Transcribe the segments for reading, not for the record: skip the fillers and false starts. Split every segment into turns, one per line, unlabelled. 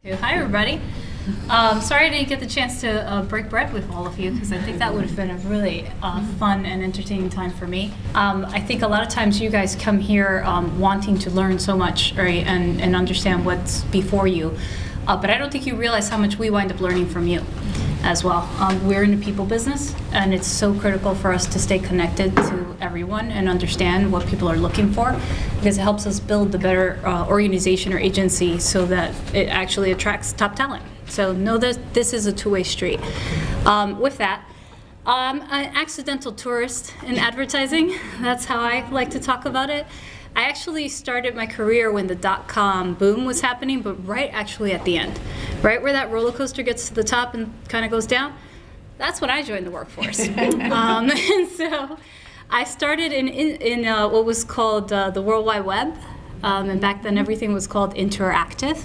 Hi, everybody. Sorry I didn't get the chance to break bread with all of you because I think that would have been a really fun and entertaining time for me. I think a lot of times you guys come here wanting to learn so much, right, and understand what's before you. But I don't think you realize how much we wind up learning from you as well. We're in the people business, and it's so critical for us to stay connected to everyone and understand what people are looking for, because it helps us build the better organization or agency so that it actually attracts top talent. So know that this is a two-way street. With that, I'm an accidental tourist in advertising. That's how I like to talk about it. I actually started my career when the dot-com boom was happening, but right actually at the end. Right where that roller coaster gets to the top and kind of goes down, that's when I joined the workforce. And so I started in what was called the World Wide Web, and back then everything was called interactive.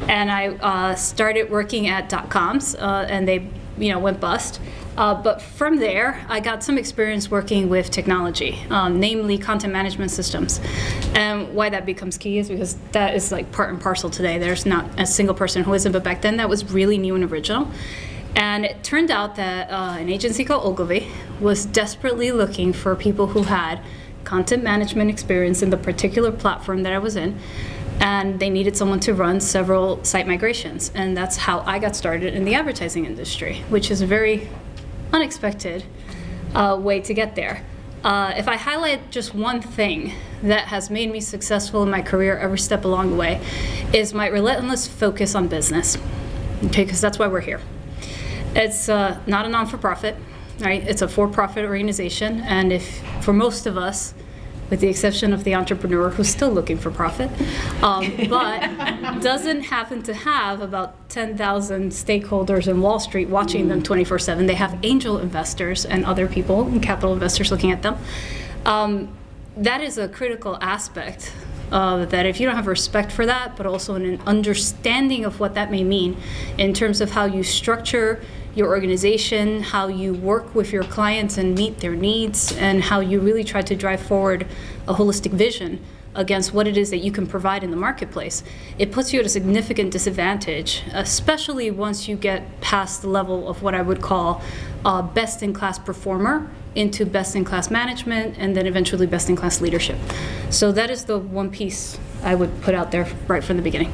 And I started working at dot-coms, and they went bust. But from there, I got some experience working with technology, namely content management systems. And why that becomes key is because that is like part and parcel today. There's not a single person who isn't, but back then that was really new and original. And it turned out that an agency called Ogilvy was desperately looking for people who had content management experience in the particular platform that I was in. And they needed someone to run several site migrations. And that's how I got started in the advertising industry, which is a very unexpected way to get there. If I highlight just one thing that has made me successful in my career every step along the way, is my relentless focus on business. Okay, because that's why we're here. It's not a non-for-profit, right? It's a for-profit organization, and if for most of us, with the exception of the entrepreneur who's still looking for profit, but doesn't happen to have about 10,000 stakeholders in Wall Street watching them 24/7. They have angel investors and other people, and capital investors looking at them. That is a critical aspect that if you don't have respect for that, but also an understanding of what that may mean in terms of how you structure your organization, how you work with your clients and meet their needs, and how you really try to drive forward a holistic vision against what it is that you can provide in the marketplace, it puts you at a significant disadvantage, especially once you get past the level of what I would call best-in-class performer into best-in-class management, and then eventually best-in-class leadership. So that is the one piece I would put out there right from the beginning.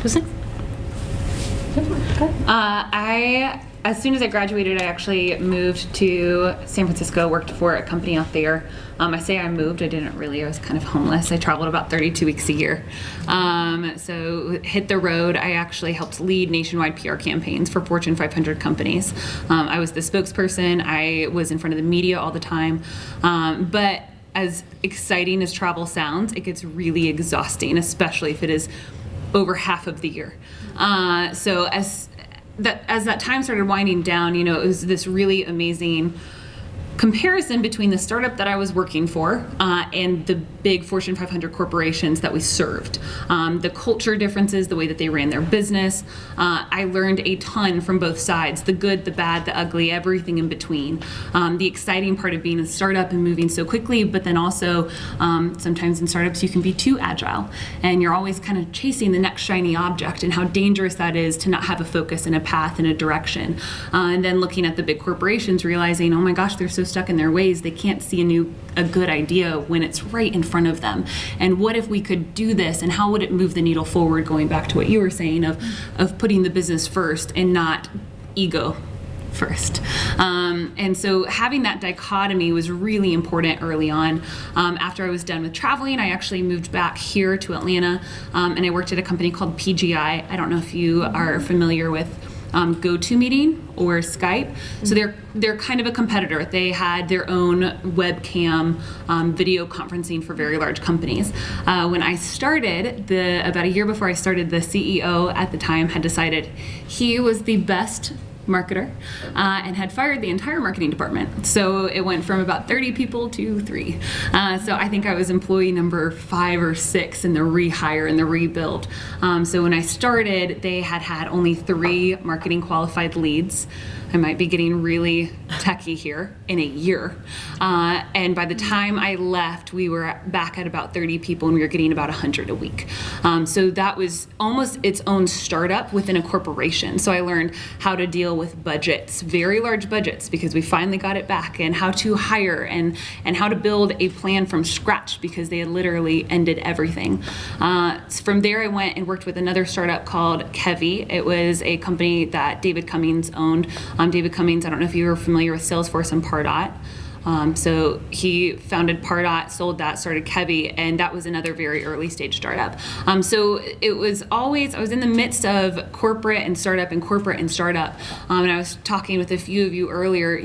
Who's next?
As soon as I graduated, I actually moved to San Francisco, worked for a company out there. I say I moved, I didn't really, I was kind of homeless. I traveled about 32 weeks a year. So hit the road. I actually helped lead nationwide PR campaigns for Fortune 500 companies. I was the spokesperson. I was in front of the media all the time. But as exciting as travel sounds, it gets really exhausting, especially if it is over half of the year. So as that time started winding down, it was this really amazing comparison between the startup that I was working for and the big Fortune 500 corporations that we served. The culture differences, the way that they ran their business. I learned a ton from both sides, the good, the bad, the ugly, everything in between. The exciting part of being a startup and moving so quickly, but then also sometimes in startups you can be too agile and you're always kind of chasing the next shiny object, and how dangerous that is to not have a focus and a path and a direction. And then looking at the big corporations, realizing, oh my gosh, they're so stuck in their ways, they can't see a good idea when it's right in front of them. And what if we could do this, and how would it move the needle forward, going back to what you were saying of putting the business first and not ego first. And so having that dichotomy was really important early on. After I was done with traveling, I actually moved back here to Atlanta, and I worked at a company called PGI. I don't know if you are familiar with GoToMeeting or Skype. So they're kind of a competitor. They had their own webcam video conferencing for very large companies. When I started, about a year before I started, the CEO at the time had decided he was the best marketer, and had fired the entire marketing department. So it went from about 30 people to 3. So I think I was employee number 5 or 6 in the rehire and the rebuild. So when I started, they had only 3 marketing qualified leads. I might be getting really techie here, in a year. And by the time I left, we were back at about 30 people and we were getting about 100 a week. So that was almost its own startup within a corporation. So I learned how to deal with budgets, very large budgets, because we finally got it back, and how to hire and how to build a plan from scratch, because they had literally ended everything. So from there, I went and worked with another startup called Kevy. It was a company that David Cummings owned. David Cummings, I don't know if you were familiar with Salesforce and Pardot. So he founded Pardot, sold that, started Kevy, and that was another very early stage startup. So it was always, I was in the midst of corporate and startup and corporate and startup. And I was talking with a few of you earlier,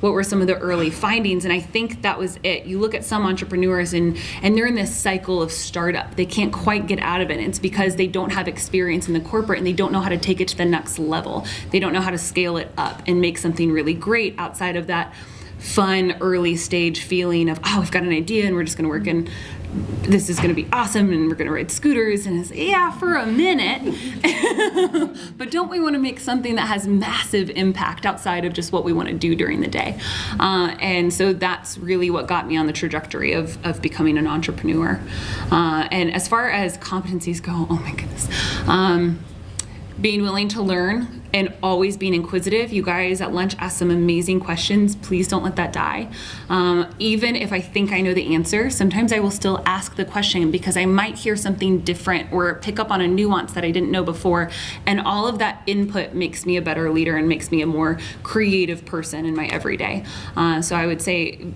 what were some of the early findings, and I think that was it. You look at some entrepreneurs and they're in this cycle of startup. They can't quite get out of it. It's because they don't have experience in the corporate and they don't know how to take it to the next level. They don't know how to scale it up and make something really great outside of that fun early stage feeling of, we've got an idea and we're just going to work and this is going to be awesome and we're going to ride scooters, and it's, yeah, for a minute. But don't we want to make something that has massive impact outside of just what we want to do during the day? And so that's really what got me on the trajectory of becoming an entrepreneur. And as far as competencies go, oh my goodness. Being willing to learn and always being inquisitive. You guys at lunch asked some amazing questions. Please don't let that die. Even if I think I know the answer, sometimes I will still ask the question because I might hear something different or pick up on a nuance that I didn't know before. And all of that input makes me a better leader and makes me a more creative person in my everyday. So I would say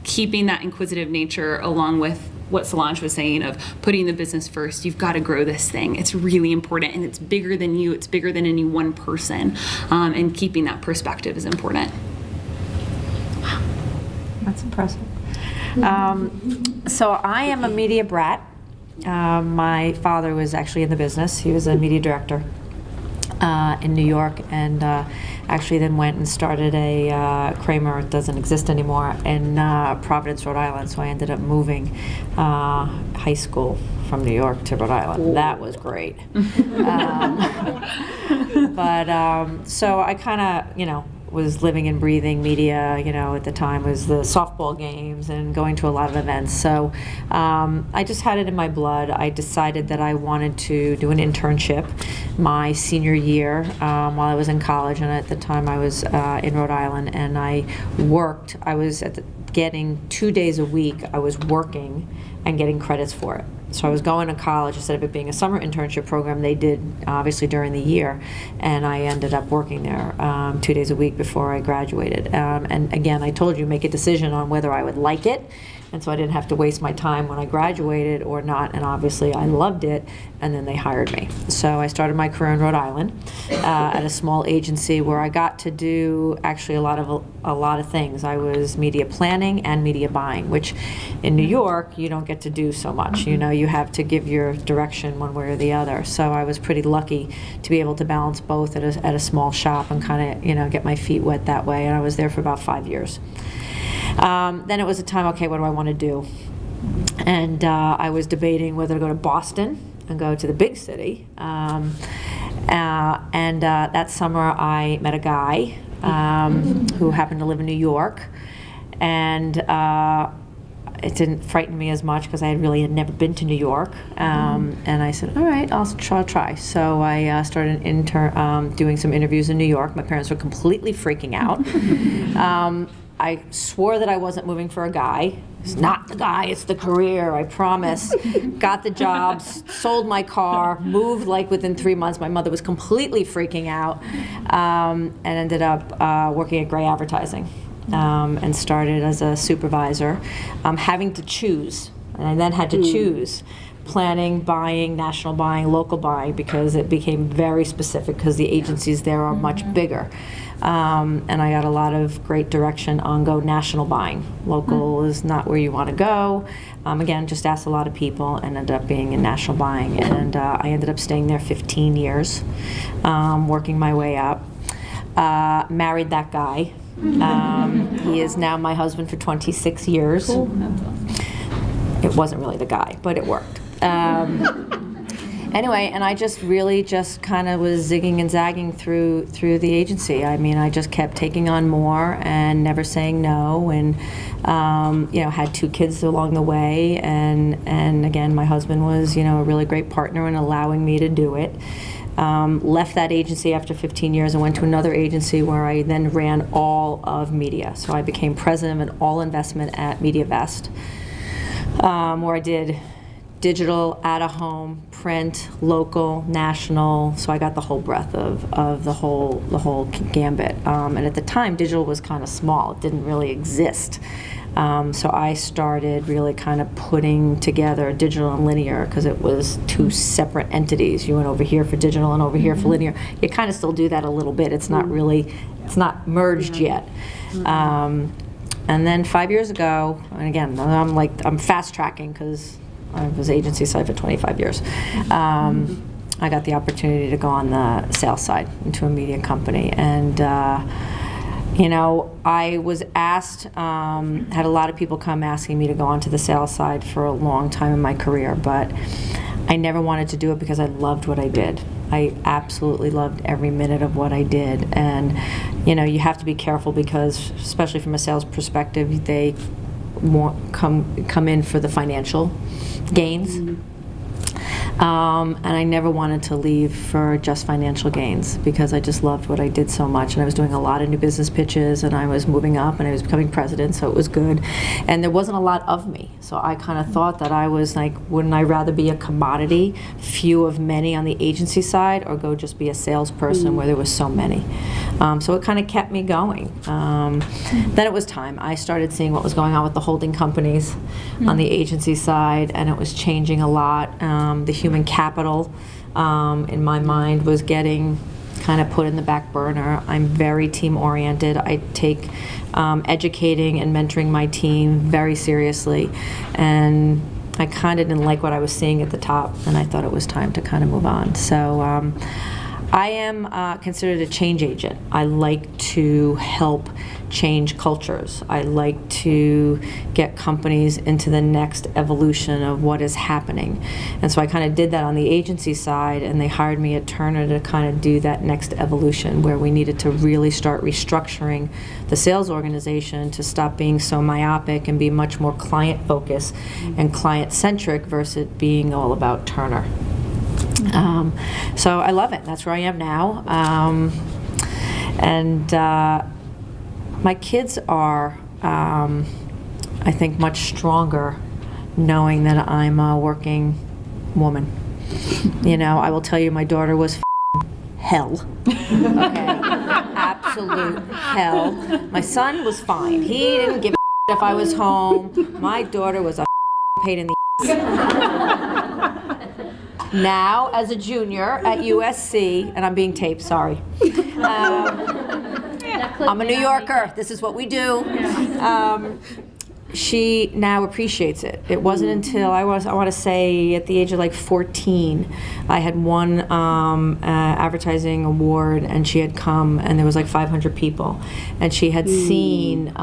keeping that inquisitive nature along with what Solange was saying of putting the business first. You've got to grow this thing. It's really important, and it's bigger than you. It's bigger than any one person, and keeping that perspective is important.
Wow, that's impressive. So I am a media brat. My father was actually in the business. He was a media director in New York, and actually then went and started a Kramer, it doesn't exist anymore, in Providence, Rhode Island. So I ended up moving high school from New York to Rhode Island. Ooh. That was great. So I kind of, was living and breathing media, at the time was the softball games and going to a lot of events. So I just had it in my blood. I decided that I wanted to do an internship my senior year while I was in college, and at the time I was in Rhode Island, and I worked. I was getting 2 days a week. I was working and getting credits for it. So I was going to college instead of it being a summer internship program they did obviously during the year, and I ended up working there 2 days a week before I graduated. And again, I told you, make a decision on whether I would like it, and so I didn't have to waste my time when I graduated or not, and obviously I loved it, and then they hired me. So I started my career in Rhode Island at a small agency where I got to do actually a lot of things. I was media planning and media buying, which in New York you don't get to do so much. You have to give your direction one way or the other. So I was pretty lucky to be able to balance both at a small shop and kind of get my feet wet that way. And I was there for about 5 years. Then it was a time, okay, what do I want to do? And I was debating whether to go to Boston and go to the big city. That summer I met a guy who happened to live in New York, and it didn't frighten me as much because I had never been to New York. And I said, all right, I'll try. So I started doing some interviews in New York. My parents were completely freaking out. I swore that I wasn't moving for a guy. It's not the guy, it's the career, I promise. Got the jobs, sold my car, moved within 3 months. My mother was completely freaking out, and ended up working at Gray Advertising, and started as a supervisor, having to choose. And I then had to choose planning, buying, national buying, local buying, because it became very specific because the agencies there are much bigger. And I got a lot of great direction on go national buying. Local is not where you want to go. Again, just asked a lot of people and ended up being in national buying. And I ended up staying there 15 years, working my way up. married that guy. He is now my husband for 26 years.
Cool. That's awesome.
It wasn't really the guy, but it worked. Anyway, and I just really just kind of was zigging and zagging through the agency. I mean, I just kept taking on more and never saying no, and had 2 kids along the way, and again, my husband was a really great partner in allowing me to do it. Left that agency after 15 years and went to another agency where I then ran all of media. So I became president of an all investment at MediaVest, where I did digital, out-of-home, print, local, national. So I got the whole breadth of the whole gambit. And at the time, digital was kind of small; it didn't really exist. So I started really kind of putting together digital and linear, because it was 2 separate entities. You went over here for digital and over here for linear. You kind of still do that a little bit. It's not really, it's not merged yet. And then 5 years ago, and again, I'm fast tracking because I was agency side for 25 years. I got the opportunity to go on the sales side into a media company, and I was asked, had a lot of people come asking me to go onto the sales side for a long time in my career, but I never wanted to do it because I loved what I did. I absolutely loved every minute of what I did, and you have to be careful because, especially from a sales perspective, they come in for the financial gains. And I never wanted to leave for just financial gains, because I just loved what I did so much, and I was doing a lot of new business pitches, and I was moving up, and I was becoming president, so it was good. And there wasn't a lot of me, so I kind of thought that I was like, wouldn't I rather be a commodity, few of many on the agency side, or go just be a salesperson where there was so many? So it kind of kept me going. Then it was time. I started seeing what was going on with the holding companies on the agency side, and it was changing a lot. The human capital, in my mind, was getting kind of put in the back burner. I'm very team oriented. I take educating and mentoring my team very seriously, and I kind of didn't like what I was seeing at the top, and I thought it was time to kind of move on. So I am considered a change agent. I like to help change cultures. I like to get companies into the next evolution of what is happening. And so I kind of did that on the agency side, and they hired me at Turner to kind of do that next evolution, where we needed to really start restructuring the sales organization to stop being so myopic and be much more client-focused and client-centric versus being all about Turner. So I love it. That's where I am now. My kids are, I think, much stronger knowing that I'm a working woman. I will tell you, my daughter was hell. Okay, absolute hell. My son was fine. He didn't give a if I was home. My daughter was a pain in the now, as a junior at USC, and I'm being taped, sorry. I'm a New Yorker. This is what we do. She now appreciates it. It wasn't until I want to say at the age of like 14, I had won advertising award, and she had come, and there was like 500 people, and she had seen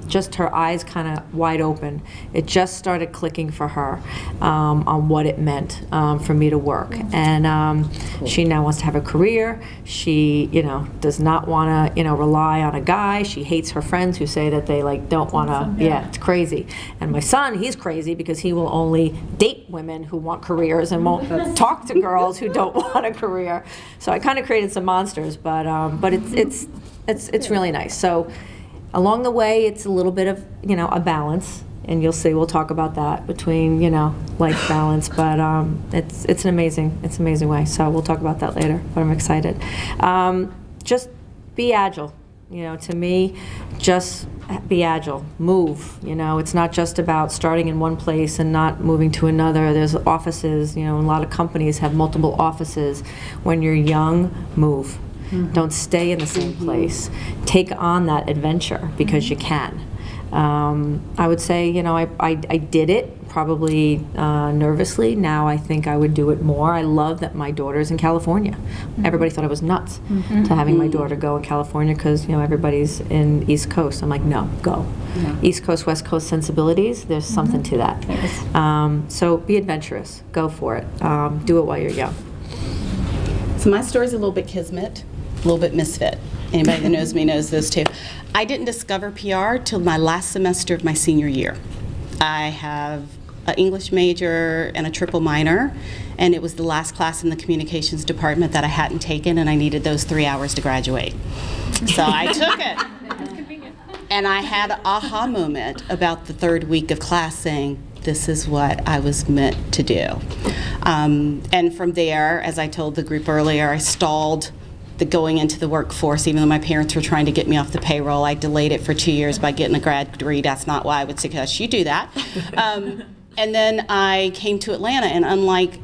just her eyes kind of wide open. It just started clicking for her on what it meant for me to work, and she now wants to have a career. She, does not want to, rely on a guy. She hates her friends who say that they don't want to. Yeah, it's crazy. And my son, he's crazy because he will only date women who want careers and won't talk to girls who don't want a career. So I kind of created some monsters, but it's really nice. So along the way, it's a little bit of a balance, and you'll see we'll talk about that between life balance. But it's an amazing way. So we'll talk about that later. But I'm excited. Just be agile. To me, just be agile, move. It's not just about starting in one place and not moving to another. There's offices, a lot of companies have multiple offices. When you're young, move. Don't stay in the same place. Take on that adventure because you can. I would say, I did it probably nervously. Now I think I would do it more. I love that my daughter's in California. Everybody thought I was nuts to having my daughter go in California because, everybody's in East Coast. I'm like, no, go.
Yeah.
East Coast, West Coast sensibilities, there's something to that. So be adventurous. Go for it. Do it while you're young.
So my story's a little bit kismet, a little bit misfit. Anybody that knows me knows this too. I didn't discover PR till my last semester of my senior year. I have an English major and a triple minor, and it was the last class in the communications department that I hadn't taken, and I needed those 3 hours to graduate. So I took it. And I had an aha moment about the third week of class saying, this is what I was meant to do. And from there, as I told the group earlier, I stalled the going into the workforce, even though my parents were trying to get me off the payroll. I delayed it for 2 years by getting a grad degree. That's not why I would suggest you do that. And then I came to Atlanta, and unlike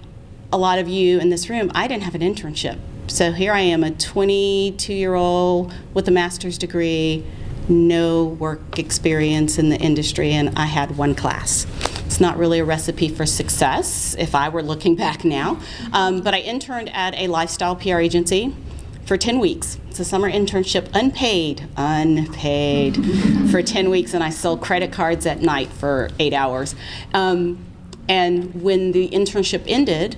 a lot of you in this room, I didn't have an internship. So here I am, a 22-year-old with a master's degree, no work experience in the industry, and I had one class. It's not really a recipe for success if I were looking back now. But I interned at a lifestyle PR agency for 10 weeks. It's a summer internship, unpaid, for 10 weeks, and I sold credit cards at night for 8 hours. And when the internship ended,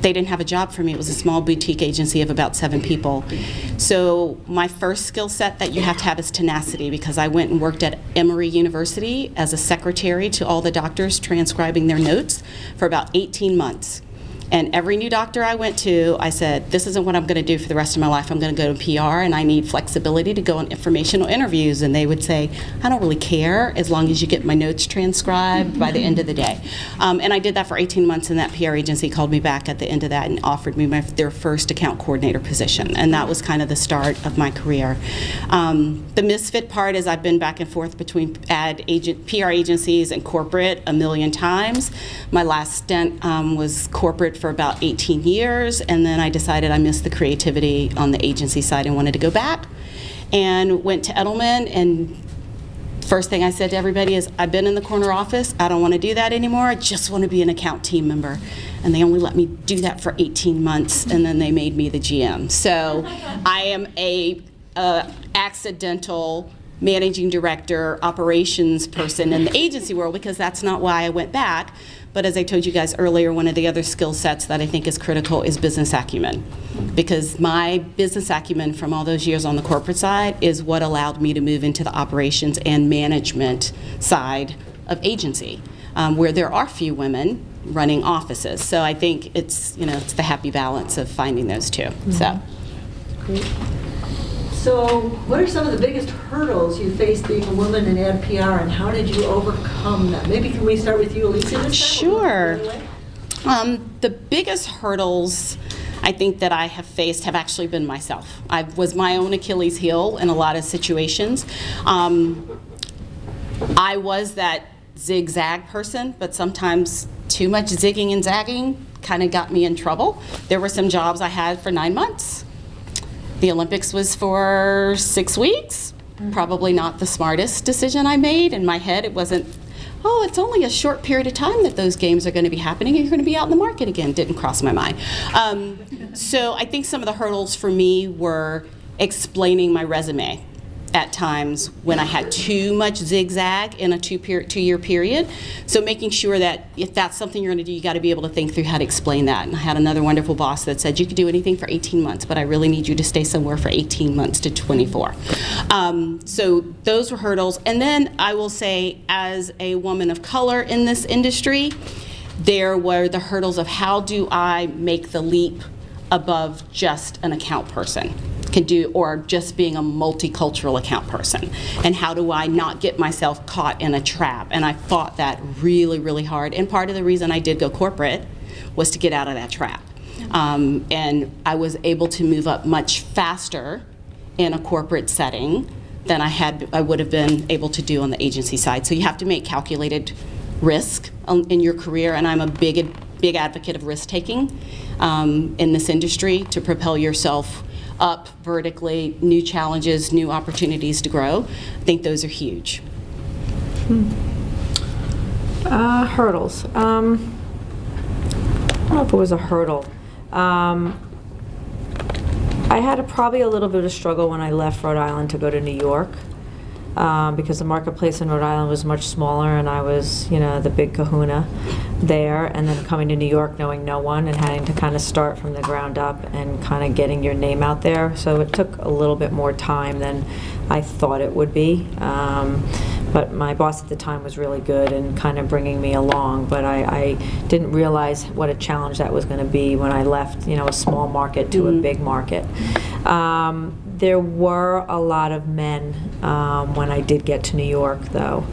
they didn't have a job for me. It was a small boutique agency of about 7 people. So my first skill set that you have to have is tenacity, because I went and worked at Emory University as a secretary to all the doctors transcribing their notes for about 18 months. And every new doctor I went to, I said, this isn't what I'm going to do for the rest of my life. I'm going to go to PR, and I need flexibility to go on informational interviews. And they would say, I don't really care as long as you get my notes transcribed by the end of the day. And I did that for 18 months, and that PR agency called me back at the end of that and offered me their first account coordinator position. And that was kind of the start of my career. The misfit part is I've been back and forth between PR agencies and corporate a million times. My last stint was corporate for about 18 years, and then I decided I missed the creativity on the agency side and wanted to go back, and went to Edelman. And first thing I said to everybody is, I've been in the corner office, I don't want to do that anymore, I just want to be an account team member. And they only let me do that for 18 months, and then they made me the GM. So I am a accidental managing director, operations person in the agency world, because that's not why I went back. But as I told you guys earlier, one of the other skill sets that I think is critical is business acumen. Because my business acumen from all those years on the corporate side is what allowed me to move into the operations and management side of agency, where there are few women running offices. So I think it's the happy balance of finding those two. So.
Great. So what are some of the biggest hurdles you faced being a woman in AdPR, and how did you overcome that? Maybe can we start with you, Alicia, this time?
Sure. The biggest hurdles I think that I have faced have actually been myself. I was my own Achilles heel in a lot of situations. I was that zigzag person, but sometimes too much zigging and zagging kind of got me in trouble. There were some jobs I had for 9 months. The Olympics was for 6 weeks. Probably not the smartest decision I made. In my head, it wasn't, oh, it's only a short period of time that those games are going to be happening, and you're going to be out in the market again. Didn't cross my mind. So I think some of the hurdles for me were explaining my resume at times when I had too much zigzag in a two-year period. So making sure that if that's something you're going to do, you got to be able to think through how to explain that. And I had another wonderful boss that said, you could do anything for 18 months, but I really need you to stay somewhere for 18 months to 24. So those were hurdles. And then I will say, as a woman of color in this industry, there were the hurdles of how do I make the leap above just an account person can do, or just being a multicultural account person, and how do I not get myself caught in a trap. And I fought that really, really hard, and part of the reason I did go corporate was to get out of that trap. And I was able to move up much faster in a corporate setting than I would have been able to do on the agency side. So you have to make calculated risk in your career, and I'm a big advocate of risk taking in this industry to propel yourself up vertically, new challenges, new opportunities to grow. I think those are huge.
Hurdles. I don't know if it was a hurdle. I had probably a little bit of struggle when I left Rhode Island to go to New York, because the marketplace in Rhode Island was much smaller, and I was, the big kahuna there, and then coming to New York knowing no one and having to kind of start from the ground up and kind of getting your name out there. So it took a little bit more time than I thought it would be. But my boss at the time was really good and kind of bringing me along, but I didn't realize what a challenge that was going to be when I left, a small market to a big market. There were a lot of men when I did get to New York, though,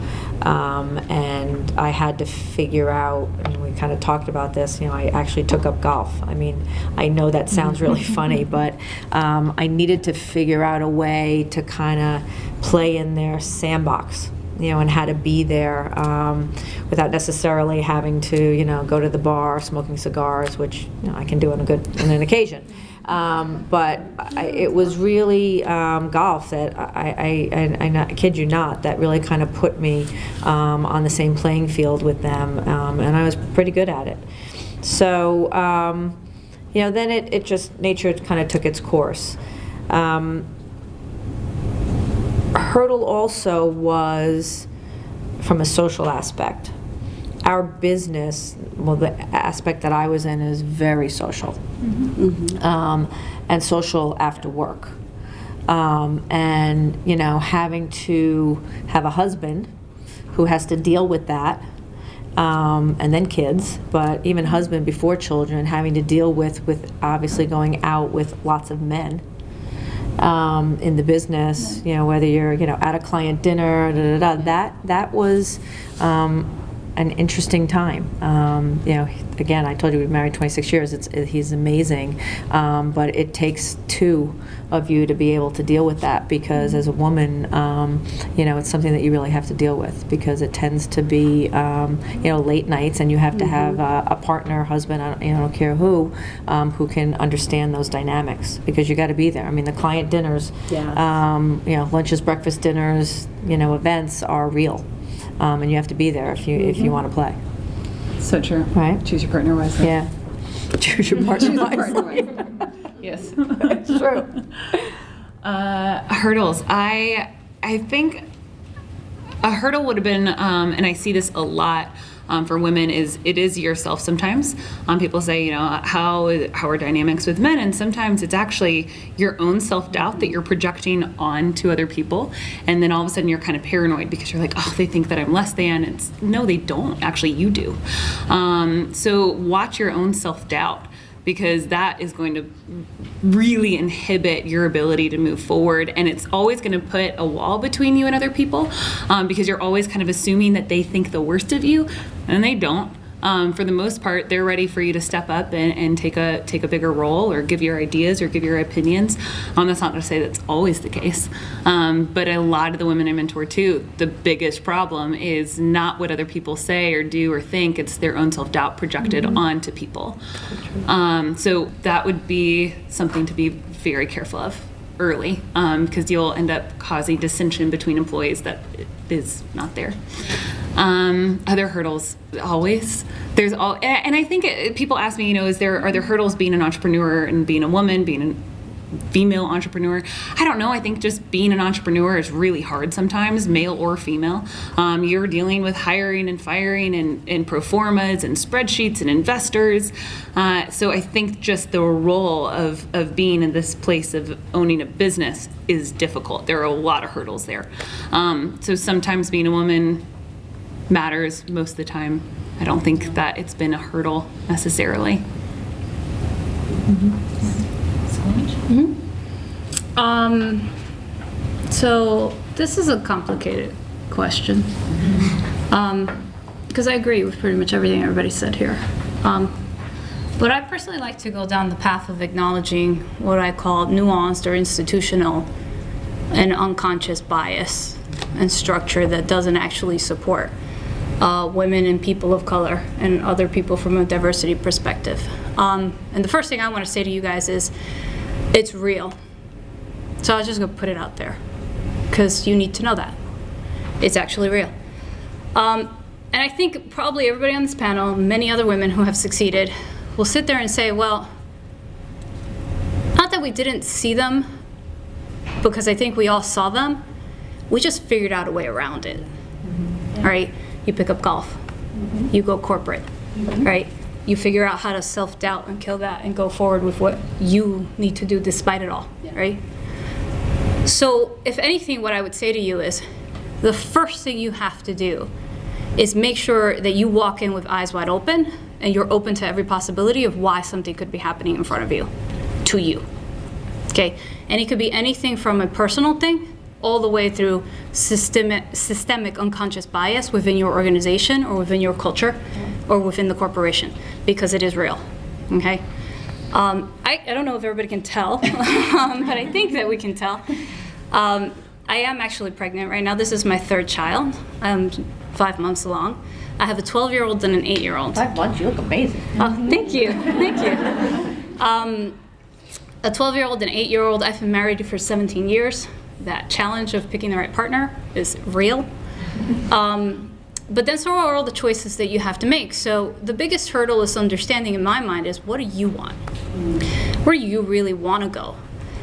and I had to figure out, and we kind of talked about this, I actually took up golf. I mean, I know that sounds really funny, but I needed to figure out a way to kind of play in their sandbox, and how to be there without necessarily having to, go to the bar smoking cigars, which I can do on an occasion. But it was really golf that I kid you not, that really kind of put me on the same playing field with them, and I was pretty good at it. So, then it just, nature kind of took its course. Hurdle also was from a social aspect. Our business, the aspect that I was in is very social, and social after work. And, having to have a husband who has to deal with that, and then kids, but even husband before children, having to deal with obviously going out with lots of men. In the business, whether you're, at a client dinner, that was an interesting time. Again, I told you we've been married 26 years. He's amazing, but it takes two of you to be able to deal with that, because as a woman, it's something that you really have to deal with, because it tends to be, late nights, and you have to have a partner, husband, I don't care who can understand those dynamics, because you got to be there. I mean, the client dinners, lunches, breakfast dinners, events are real. And you have to be there if you want to play.
So true.
Right?
Choose your partner wisely.
Yeah. Choose your partner wisely.
Yes.
It's true.
Hurdles. I think a hurdle would have been, and I see this a lot for women, is it is yourself sometimes. People say, how are dynamics with men? And sometimes it's actually your own self-doubt that you're projecting onto other people. And then all of a sudden you're kind of paranoid because you're like, oh, they think that I'm less than. No, they don't. Actually, you do. So watch your own self-doubt, because that is going to really inhibit your ability to move forward. And it's always going to put a wall between you and other people, because you're always kind of assuming that they think the worst of you, and they don't. For the most part, they're ready for you to step up and take a bigger role, or give your ideas, or give your opinions. That's not to say that's always the case. But a lot of the women I mentor too, the biggest problem is not what other people say or do or think, it's their own self-doubt projected onto people. So that would be something to be very careful of early, because you'll end up causing dissension between employees that is not there. Other hurdles, always. And I think people ask me, are there hurdles being an entrepreneur and being a woman, being a female entrepreneur? I don't know. I think just being an entrepreneur is really hard sometimes, male or female. You're dealing with hiring and firing and pro formas and spreadsheets and investors. So I think just the role of being in this place of owning a business is difficult. There are a lot of hurdles there. So sometimes being a woman matters. Most of the time, I don't think that it's been a hurdle necessarily.
So this is a complicated question, because I agree with pretty much everything everybody said here. But I personally like to go down the path of acknowledging what I call nuanced or institutional and unconscious bias and structure that doesn't actually support women and people of color and other people from a diversity perspective. And the first thing I want to say to you guys is, it's real. So I was just going to put it out there, because you need to know that. It's actually real. And I think probably everybody on this panel, many other women who have succeeded, will sit there and say, well, not that we didn't see them, because I think we all saw them, we just figured out a way around it, right? You pick up golf, you go corporate, right? You figure out how to self-doubt and kill that and go forward with what you need to do despite it all, right? So if anything, what I would say to you is the first thing you have to do is make sure that you walk in with eyes wide open and you're open to every possibility of why something could be happening in front of you, to you, okay? And it could be anything from a personal thing all the way through systemic unconscious bias within your organization or within your culture or within the corporation, because it is real, okay? I don't know if everybody can tell, but I think that we can tell. I am actually pregnant right now. This is my third child. I'm 5 months along. I have a 12-year-old and an 8-year-old.
5 months, you look amazing.
Oh, thank you, thank you. A 12-year-old and 8-year-old, I've been married for 17 years. That challenge of picking the right partner is real. But then so are all the choices that you have to make. So the biggest hurdle is understanding in my mind is, what do you want? Where do you really want to go?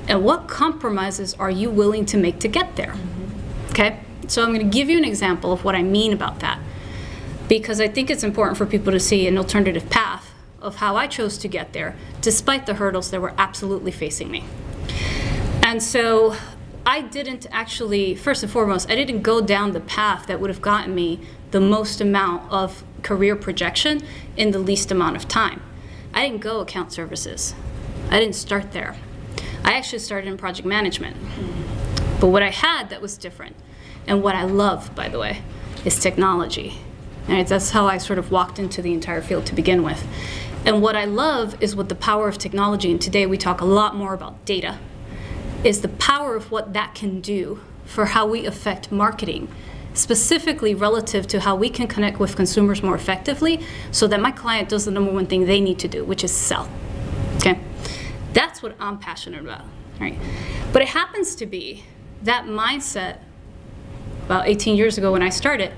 And what compromises are you willing to make to get there? Okay? So I'm going to give you an example of what I mean about that, because I think it's important for people to see an alternative path of how I chose to get there, despite the hurdles that were absolutely facing me. And so I didn't actually, first and foremost, I didn't go down the path that would have gotten me the most amount of career projection in the least amount of time. I didn't go account services. I didn't start there. I actually started in project management. But what I had that was different, and what I love, by the way, is technology. And that's how I sort of walked into the entire field to begin with. And what I love is what the power of technology, and today we talk a lot more about data, is the power of what that can do for how we affect marketing, specifically relative to how we can connect with consumers more effectively so that my client does the number one thing they need to do, which is sell, okay? That's what I'm passionate about, right? But it happens to be that mindset about 18 years ago when I started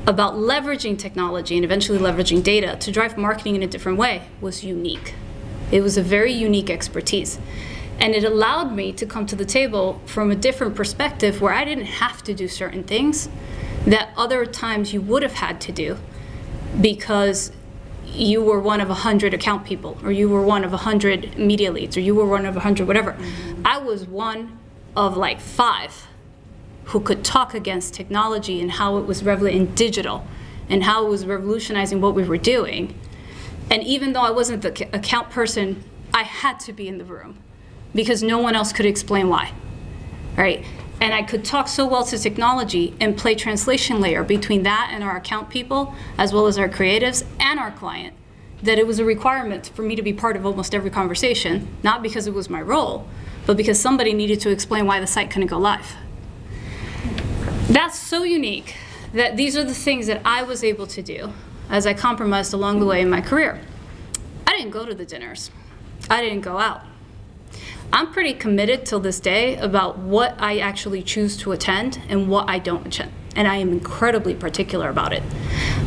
about leveraging technology and eventually leveraging data to drive marketing in a different way was unique. It was a very unique expertise. And it allowed me to come to the table from a different perspective where I didn't have to do certain things that other times you would have had to do because you were one of 100 account people, or you were one of 100 media leads, or you were one of 100 whatever. I was one of like 5 who could talk against technology and how it was in digital and how it was revolutionizing what we were doing. And even though I wasn't the account person, I had to be in the room, because no one else could explain why, right? And I could talk so well to technology and play translation layer between that and our account people, as well as our creatives and our client, that it was a requirement for me to be part of almost every conversation, not because it was my role, but because somebody needed to explain why the site couldn't go live. That's so unique that these are the things that I was able to do as I compromised along the way in my career. I didn't go to the dinners. I didn't go out. I'm pretty committed till this day about what I actually choose to attend and what I don't attend. And I am incredibly particular about it.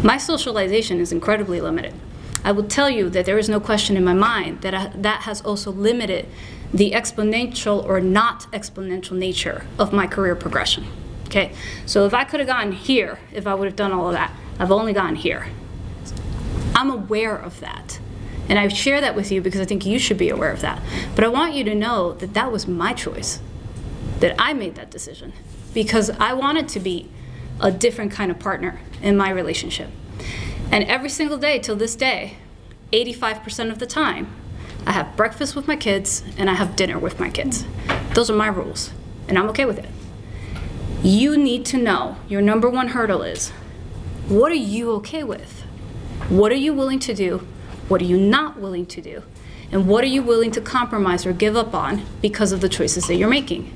My socialization is incredibly limited. I will tell you that there is no question in my mind that that has also limited the exponential or not exponential nature of my career progression. Okay, so if I could have gotten here, if I would have done all of that, I've only gotten here. I'm aware of that. And I share that with you because I think you should be aware of that. But I want you to know that that was my choice, that I made that decision, because I wanted to be a different kind of partner in my relationship. And every single day till this day, 85% of the time, I have breakfast with my kids and I have dinner with my kids. Those are my rules, and I'm okay with it. You need to know your number one hurdle is, what are you okay with? What are you willing to do? What are you not willing to do? And what are you willing to compromise or give up on because of the choices that you're making?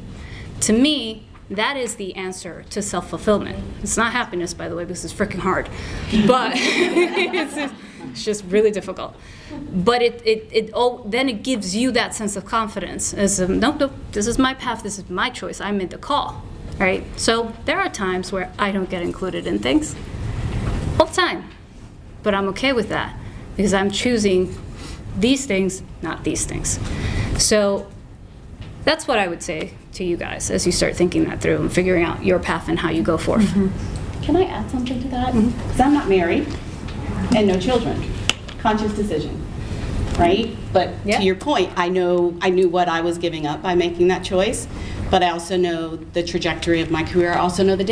To me, that is the answer to self-fulfillment. It's not happiness, by the way, because it's freaking hard. But it's just really difficult. But then it gives you that sense of confidence as nope, this is my path, this is my choice, I made the call. right? So there are times where I don't get included in things all the time, but I'm okay with that because I'm choosing these things, not these things. So that's what I would say to you guys as you start thinking that through and figuring out your path and how you go forth.
Can I add something to that? Because I'm not married and no children. Conscious decision, right? But
Yeah.
to your point, I knew what I was giving up by making that choice, but I also know the trajectory of my career. I also know the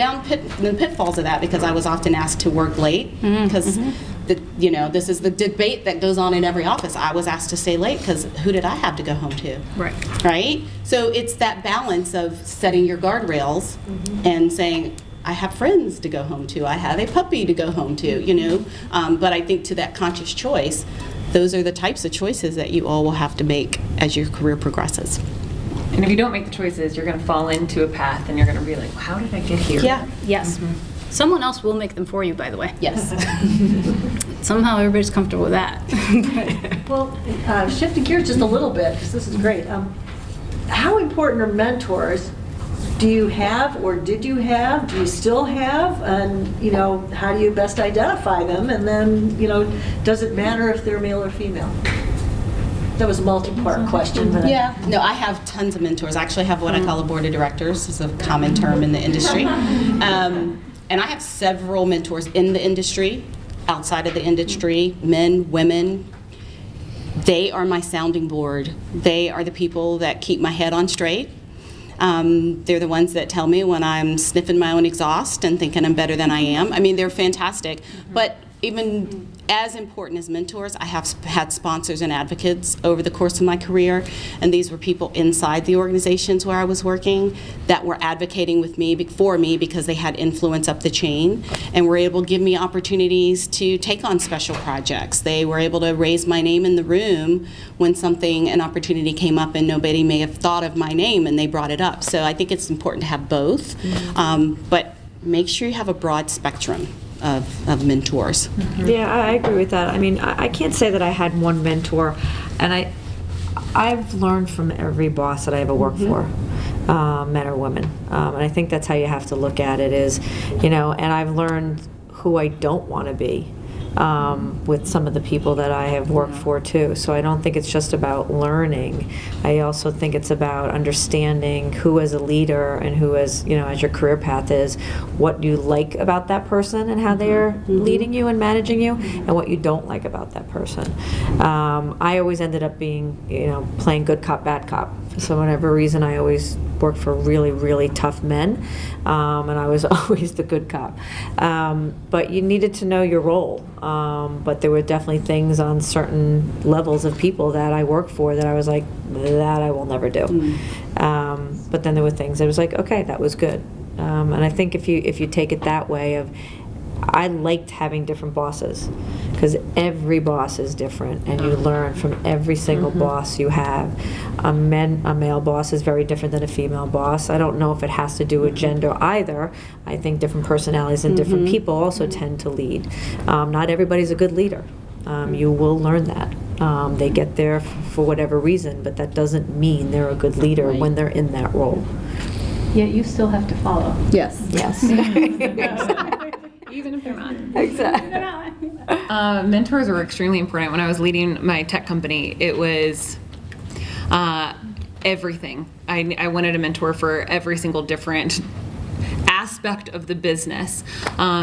pitfalls of that because I was often asked to work late because this is the debate that goes on in every office. I was asked to stay late because who did I have to go home to? Right? So it's that balance of setting your guardrails and saying, I have friends to go home to. I have a puppy to go home to, But I think to that conscious choice, those are the types of choices that you all will have to make as your career progresses.
And if you don't make the choices, you're going to fall into a path and you're going to be like, how did I get here?
Yeah.
Yes. Someone else will make them for you, by the way.
Yes.
Somehow everybody's comfortable with that.
Well, shifting gears just a little bit, because this is great. How important are mentors? Do you have, or did you have, do you still have, and, how do you best identify them? And then, does it matter if they're male or female? That was a multi-part question, but
Yeah. No, I have tons of mentors. I actually have what I call a board of directors. It's a common term in the industry. And I have several mentors in the industry, outside of the industry, men, women. They are my sounding board. They are the people that keep my head on straight. They're the ones that tell me when I'm sniffing my own exhaust and thinking I'm better than I am. I mean, they're fantastic. But even as important as mentors, I have had sponsors and advocates over the course of my career, and these were people inside the organizations where I was working that were advocating for me because they had influence up the chain and were able to give me opportunities to take on special projects. They were able to raise my name in the room when an opportunity came up and nobody may have thought of my name, and they brought it up. So I think it's important to have both, but make sure you have a broad spectrum of mentors.
Yeah, I agree with that. I mean, I can't say that I had one mentor, and I've learned from every boss that I ever worked for, men or women, and I think that's how you have to look at it is, and I've learned who I don't want to be with some of the people that I have worked for too. So I don't think it's just about learning. I also think it's about understanding who as a leader and who as your career path is, what you like about that person and how they're leading you and managing you, and what you don't like about that person. I always ended up being, playing good cop, bad cop. For whatever reason, I always worked for really, really tough men, and I was always the good cop. But you needed to know your role. But there were definitely things on certain levels of people that I worked for that I was like, that I will never do. But then there were things that was like, okay, that was good. And I think if you take it that way of, I liked having different bosses because every boss is different and you learn from every single boss you have. A male boss is very different than a female boss. I don't know if it has to do with gender either. I think different personalities and different people also tend to lead. Not everybody's a good leader. You will learn that. They get there for whatever reason, but that doesn't mean they're a good leader when they're in that role.
Yet you still have to follow.
Yes.
Yes.
Even if they're not.
Exactly.
Mentors were extremely important. When I was leading my tech company, it was everything. I wanted a mentor for every single different aspect of the business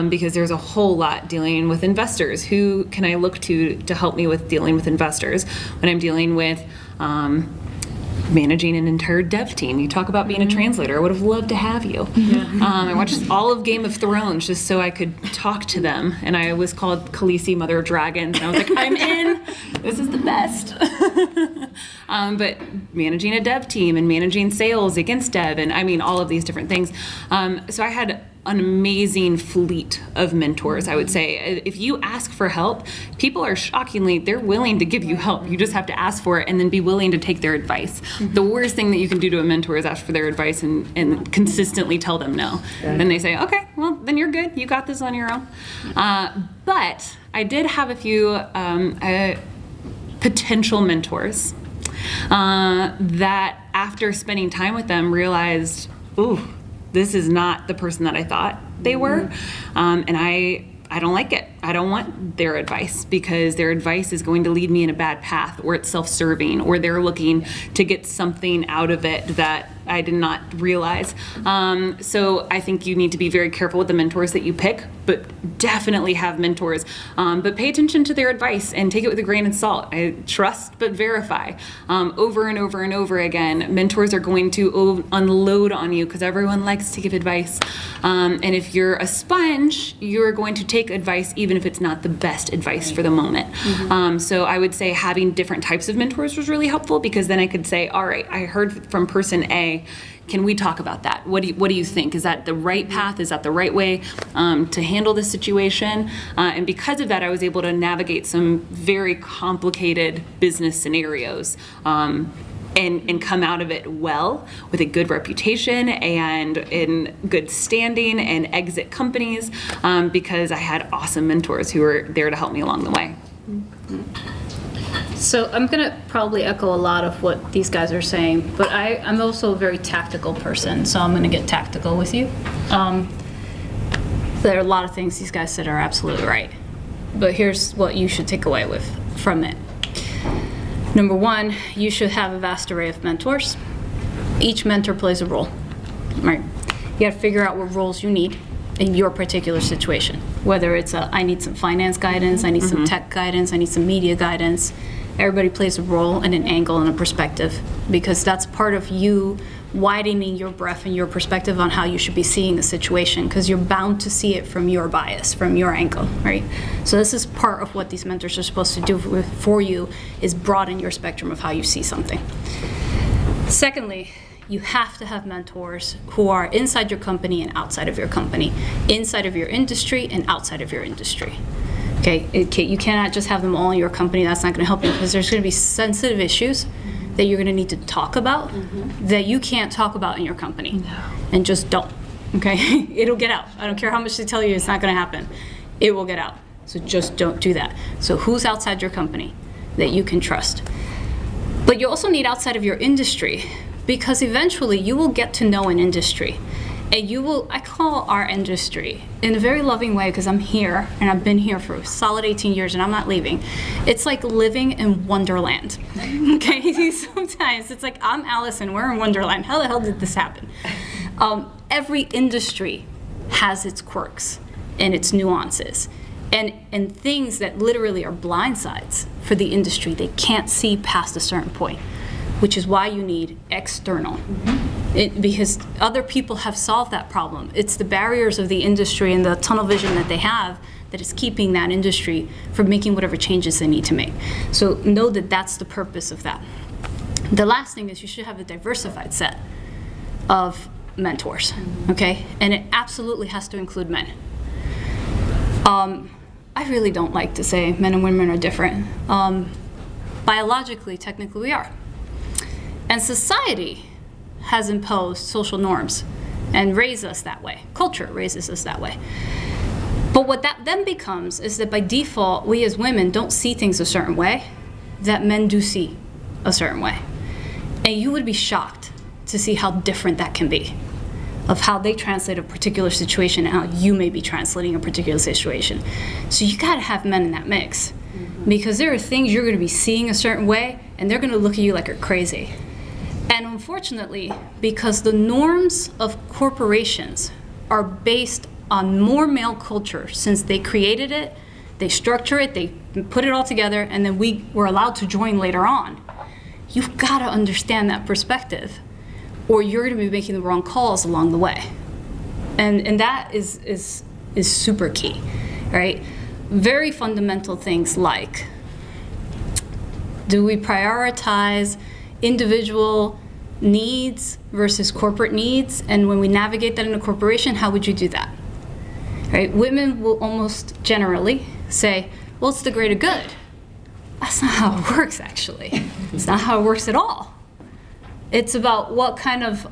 because there's a whole lot dealing with investors. Who can I look to help me with dealing with investors when I'm dealing with managing an entire dev team? You talk about being a translator. I would have loved to have you. I watched all of Game of Thrones just so I could talk to them, and I was called Khaleesi, Mother of Dragons, and I was like, I'm in. This is the best. But managing a dev team and managing sales against dev, and I mean all of these different things. So I had an amazing fleet of mentors, I would say. If you ask for help, people are they're willing to give you help. You just have to ask for it and then be willing to take their advice. The worst thing that you can do to a mentor is ask for their advice and consistently tell them no. And they say, okay, well, then you're good. You got this on your own. But I did have a few potential mentors that after spending time with them realized, ooh, this is not the person that I thought they were. And I don't like it. I don't want their advice, because their advice is going to lead me in a bad path, or it's self-serving, or they're looking to get something out of it that I did not realize. So I think you need to be very careful with the mentors that you pick, but definitely have mentors. But pay attention to their advice and take it with a grain of salt. I trust but verify. Over and over and over again, mentors are going to unload on you because everyone likes to give advice. And if you're a sponge, you're going to take advice even if it's not the best advice for the moment. So I would say having different types of mentors was really helpful, because then I could say, all right, I heard from person A. Can we talk about that? What do you think? Is that the right path? Is that the right way to handle this situation? And because of that, I was able to navigate some very complicated business scenarios and come out of it well, with a good reputation and in good standing, and exit companies, because I had awesome mentors who were there to help me along the way.
So I'm going to probably echo a lot of what these guys are saying, but I'm also a very tactical person, so I'm going to get tactical with you. There are a lot of things these guys said are absolutely right, but here's what you should take away from it. Number one, you should have a vast array of mentors. Each mentor plays a role, right? You got to figure out what roles you need in your particular situation, whether it's I need some finance guidance, I need some tech guidance, I need some media guidance. Everybody plays a role and an angle and a perspective, because that's part of you widening your breadth and your perspective on how you should be seeing the situation, because you're bound to see it from your bias, from your angle, right? So this is part of what these mentors are supposed to do for you, is broaden your spectrum of how you see something. Secondly, you have to have mentors who are inside your company and outside of your company, inside of your industry and outside of your industry. Okay, you cannot just have them all in your company. That's not going to help you, because there's going to be sensitive issues that you're going to need to talk about that you can't talk about in your company. And just don't, okay? It'll get out. I don't care how much they tell you, it's not going to happen. It will get out. So just don't do that. So who's outside your company that you can trust? But you also need outside of your industry, because eventually you will get to know an industry. And you will, I call our industry, in a very loving way, because I'm here and I've been here for a solid 18 years and I'm not leaving. It's like living in Wonderland, okay? Sometimes it's like, I'm Alice and we're in Wonderland. How the hell did this happen? Every industry has its quirks and its nuances, and things that literally are blind sides for the industry. They can't see past a certain point, which is why you need external. Because other people have solved that problem. It's the barriers of the industry and the tunnel vision that they have that is keeping that industry from making whatever changes they need to make. So know that that's the purpose of that. The last thing is you should have a diversified set of mentors, okay? And it absolutely has to include men. I really don't like to say men and women are different. Biologically, technically we are. And society has imposed social norms and raised us that way. Culture raises us that way. But what that then becomes is that by default, we as women don't see things a certain way that men do see a certain way. And you would be shocked to see how different that can be, of how they translate a particular situation and how you may be translating a particular situation. So you gotta have men in that mix, because there are things you're gonna be seeing a certain way and they're gonna look at you like you're crazy. And unfortunately, because the norms of corporations are based on more male culture since they created it, they structure it, they put it all together, and then we were allowed to join later on. You've got to understand that perspective, or you're going to be making the wrong calls along the way. And that is super key, right? Very fundamental things like, do we prioritize individual needs versus corporate needs? And when we navigate that in a corporation, how would you do that? Right? Women will almost generally say, well, it's the greater good. That's not how it works, actually. It's not how it works at all. It's about what kind of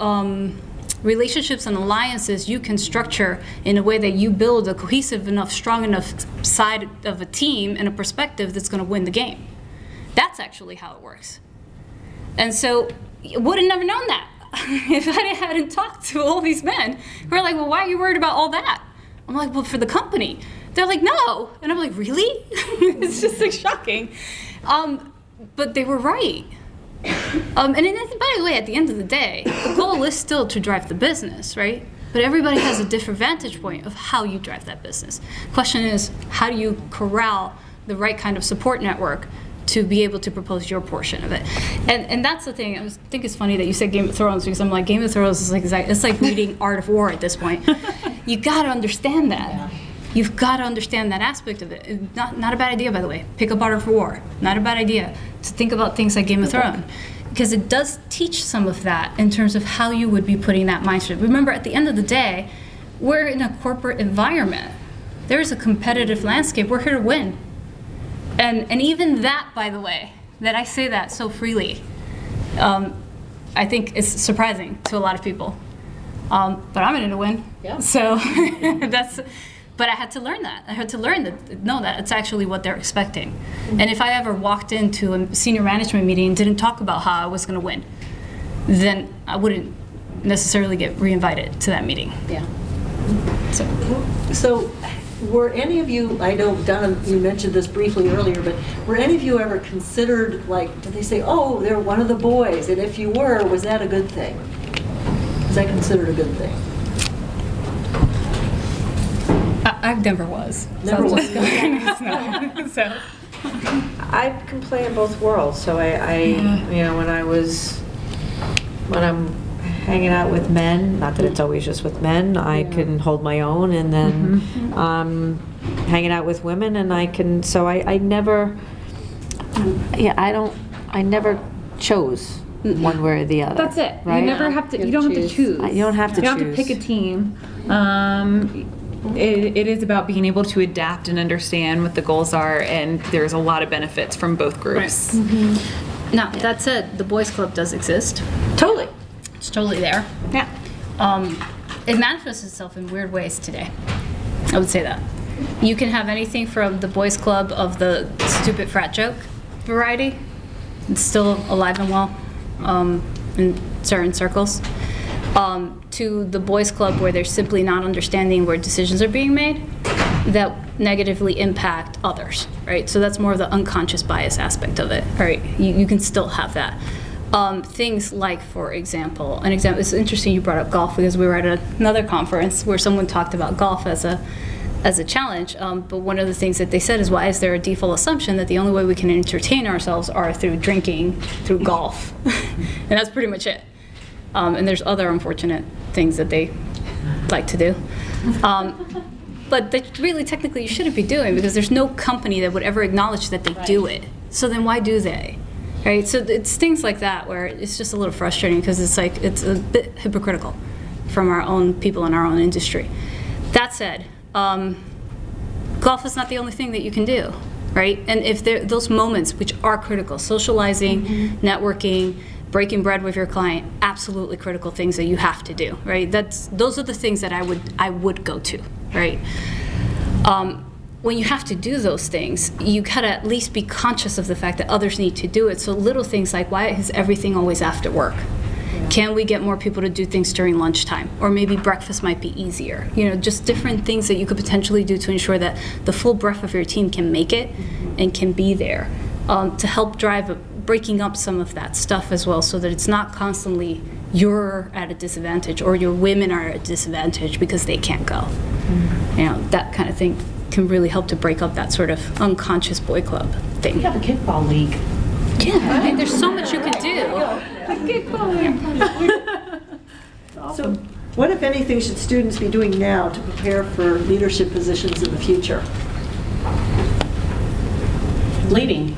relationships and alliances you can structure in a way that you build a cohesive enough, strong enough side of a team and a perspective that's going to win the game. That's actually how it works. And so, would have never known that. if I hadn't talked to all these men who are like, well, why are you worried about all that? I'm like, well, for the company. They're like, no. And I'm like, really? It's just like shocking. But they were right. And then, by the way, at the end of the day, the goal is still to drive the business, right? But everybody has a different vantage point of how you drive that business. Question is, how do you corral the right kind of support network to be able to propose your portion of it? And that's the thing. I think it's funny that you said Game of Thrones, because I'm like, Game of Thrones is like, it's like reading Art of War at this point. You got to understand that. Yeah. You've got to understand that aspect of it. Not a bad idea, by the way. Pick up Art of War. Not a bad idea to think about things like Game of Thrones, because it does teach some of that in terms of how you would be putting that mindset. Remember, at the end of the day, we're in a corporate environment. There is a competitive landscape. We're here to win. And even that, by the way, that I say that so freely, I think is surprising to a lot of people. But I'm in it to win. Yeah. So but I had to learn that. I had to learn that it's actually what they're expecting. Mm-hmm. And if I ever walked into a senior management meeting and didn't talk about how I was going to win, then I wouldn't necessarily get re-invited to that meeting. Yeah.
So were any of you, I know Donna, you mentioned this briefly earlier, but were any of you ever considered, like, did they say, oh, they're one of the boys? And if you were, was that a good thing? Was that considered a good thing?
I never was.
Never was.
So.
I can play in both worlds. So you know, when I'm hanging out with men, not that it's always just with men, I can hold my own, and then hanging out with women, and I can. So I never. I never chose one way or the other.
That's it.
Right?
You never have to. You don't have to choose.
You don't have to choose.
You don't have to pick a team. It is about being able to adapt and understand what the goals are, and there's a lot of benefits from both groups.
Right. Mm-hmm. Now, that said, the boys club does exist.
Totally.
It's totally there.
Yeah.
It manifests itself in weird ways today. I would say that. You can have anything from the boys club of the stupid frat joke variety. It's still alive and well in certain circles. To the boys club where they're simply not understanding where decisions are being made that negatively impact others, right? So that's more of the unconscious bias aspect of it, right? You can still have that. Things like, for example, it's interesting you brought up golf, because we were at another conference where someone talked about golf as a challenge, but one of the things that they said is, why is there a default assumption that the only way we can entertain ourselves are through drinking, through golf? And that's pretty much it. And there's other unfortunate things that they like to do. But that really technically you shouldn't be doing, because there's no company that would ever acknowledge that they do it. So then why do they? Right? So it's things like that where it's just a little frustrating, because it's like, it's a bit hypocritical from our own people in our own industry. That said, golf is not the only thing that you can do, right? And if those moments which are critical, socializing, networking, breaking bread with your client, absolutely critical things that you have to do, right? Those are the things that I would go to, right? When you have to do those things, you gotta at least be conscious of the fact that others need to do it. So little things like, why is everything always after work? Yeah. Can we get more people to do things during lunchtime? Or maybe breakfast might be easier. You know, just different things that you could potentially do to ensure that the full breadth of your team can make it and can be there, to help drive breaking up some of that stuff as well, so that it's not constantly you're at a disadvantage or your women are at a disadvantage because they can't go. You know, that kind of thing can really help to break up that sort of unconscious boy club thing.
We have a kickball league.
Yeah, I mean, there's so much you can do.
A kickball league.
So what, if anything, should students be doing now to prepare for leadership positions in the future?
Leading.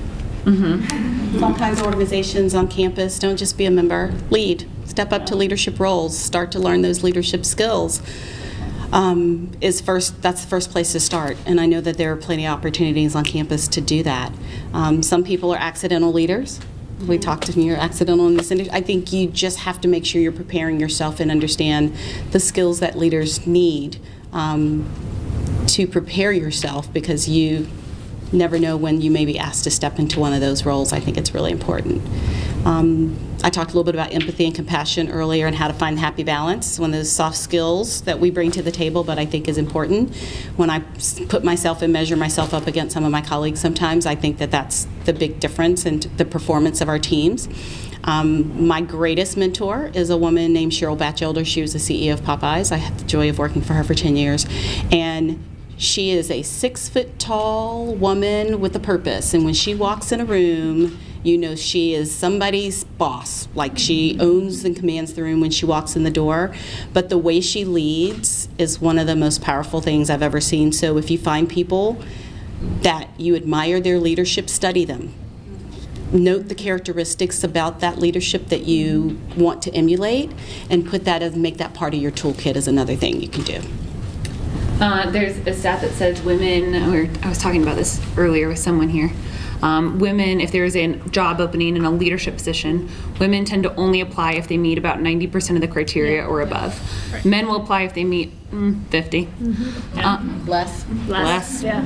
Sometimes organizations on campus don't just be a member. Lead. Step up to leadership roles. Start to learn those leadership skills. That's the first place to start. And I know that there are plenty of opportunities on campus to do that. Some people are accidental leaders. We talked to you're accidental in this industry. I think you just have to make sure you're preparing yourself and understand the skills that leaders need to prepare yourself, because you never know when you may be asked to step into one of those roles. I think it's really important. I I talked a little bit about empathy and compassion earlier and how to find the happy balance. One of those soft skills that we bring to the table, but I think is important. When I put myself and measure myself up against some of my colleagues sometimes, I think that that's the big difference in the performance of our teams. My greatest mentor is a woman named Cheryl Batchelder. She was the CEO of Popeyes. I had the joy of working for her for 10 years. And she is a 6-foot-tall woman with a purpose. And when she walks in a room, you know she is somebody's boss. Like, she owns and commands the room when she walks in the door. But the way she leads is one of the most powerful things I've ever seen. So if you find people that you admire their leadership, study them. Note the characteristics about that leadership that you want to emulate, and put that as, make that part of your toolkit is another thing you can do.
There's a stat that says women, or I was talking about this earlier with someone here, women, if there is a job opening in a leadership position, women tend to only apply if they meet about 90% of the criteria or above.
Right.
Men will apply if they meet 50.
Less.
Less.
Yeah.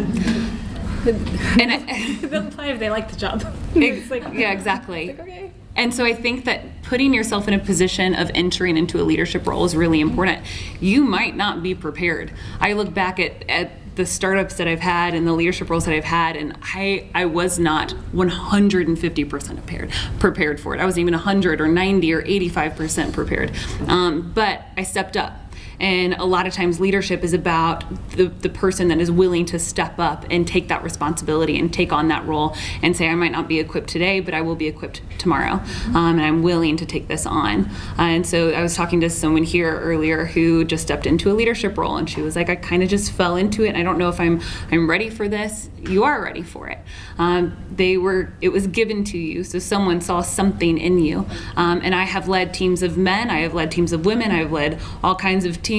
And
They'll apply if they like the job.
yeah, exactly.
Okay.
And so I think that putting yourself in a position of entering into a leadership role is really important. You might not be prepared. I look back at the startups that I've had and the leadership roles that I've had, and I was not 150% prepared for it. I was even 100 or 90 or 85% prepared. But I stepped up. And a lot of times leadership is about the person that is willing to step up and take that responsibility and take on that role and say, I might not be equipped today, but I will be equipped tomorrow. And I'm willing to take this on. And so I was talking to someone here earlier who just stepped into a leadership role, and she was like, I kind of just fell into it. And I don't know if I'm ready for this. You are ready for it. It was given to you, so someone saw something in you. And I have led teams of men, I have led teams of women, I have led all kinds of teams,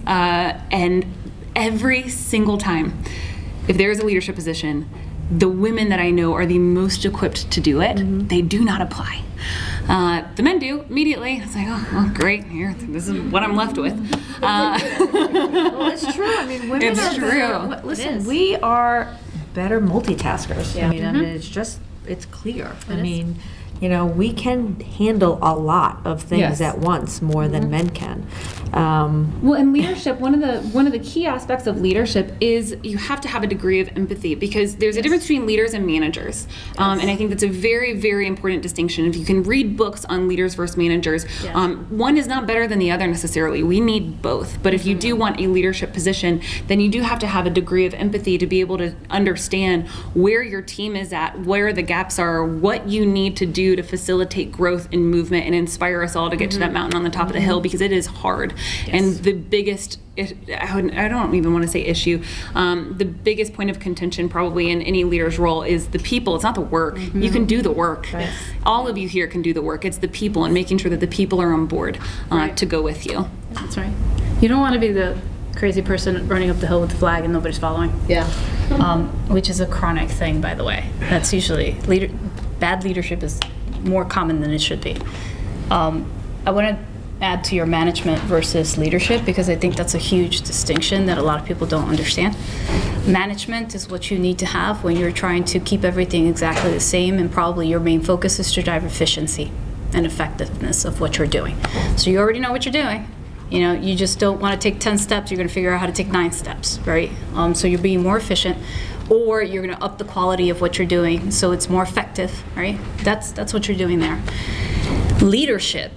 and every single time, if there is a leadership position, the women that I know are the most equipped to do it. Mm-hmm. They do not apply. The men do immediately. It's like, oh, well, great, here, this is what I'm left with.
Well, it's true. I mean, women
It's
are
true.
better. Listen, we are better multitaskers.
Yeah.
I mean, it's clear. I mean, you know, we can handle a lot of things
Yes.
at once more than men can.
Well, in leadership, one of the key aspects of leadership is you have to have a degree of empathy, because there's a difference between leaders and managers. And I think that's a very, very important distinction. If you can read books on leaders versus managers, one is not better than the other necessarily. We need both. But if you do want a leadership position, then you do have to have a degree of empathy to be able to understand where your team is at, where the gaps are, what you need to do to facilitate growth and movement and inspire us all to get to that mountain on the top of the hill, because it is hard. And the biggest, I don't even want to say issue, the biggest point of contention probably in any leader's role is the people. It's not the work. You can do the work.
Right.
All of you here can do the work. It's the people, and making sure that the people are on board to go with you.
That's right. You don't want to be the crazy person running up the hill with the flag and nobody's following.
Yeah.
Which is a chronic thing, by the way. That's usually bad leadership is more common than it should be. I want to add to your management versus leadership, because I think that's a huge distinction that a lot of people don't understand. Management is what you need to have when you're trying to keep everything exactly the same, and probably your main focus is to drive efficiency and effectiveness of what you're doing. So you already know what you're doing. You know, you just don't want to take 10 steps, you're going to figure out how to take 9 steps, right? So you're being more efficient, or you're going to up the quality of what you're doing so it's more effective, right? That's what you're doing there. Leadership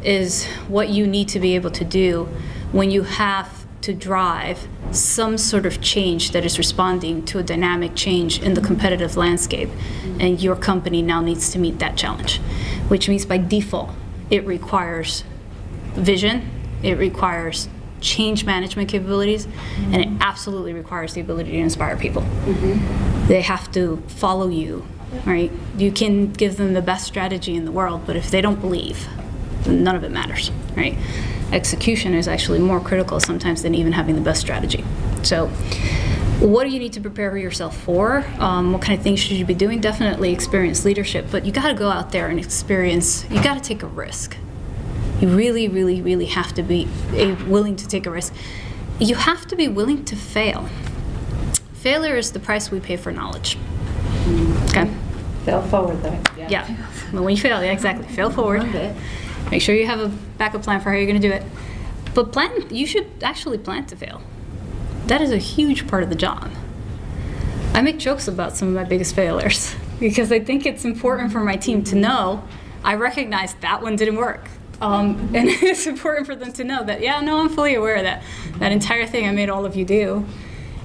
is what you need to be able to do when you have to drive some sort of change that is responding to a dynamic change in the competitive landscape, and your company now needs to meet that challenge, which means by default it requires vision, it requires change management capabilities, and it absolutely requires the ability to inspire people. They have to follow you, right? You can give them the best strategy in the world, but if they don't believe, then none of it matters, right? Execution is actually more critical sometimes than even having the best strategy. So what do you need to prepare yourself for? What kind of things should you be doing? Definitely experience leadership, but you got to go out there and experience, you got to take a risk. You really, really, really have to be willing to take a risk. You have to be willing to fail. Failure is the price we pay for knowledge. Okay?
Fail forward, though.
Yeah, but when you fail, yeah, exactly, fail forward. Make sure you have a backup plan for how you're going to do it. But you should actually plan to fail. That is a huge part of the job. I make jokes about some of my biggest failures because I think it's important for my team to know I recognize that one didn't work. And it's important for them to know that, yeah, no, I'm fully aware of that. That entire thing I made all of you do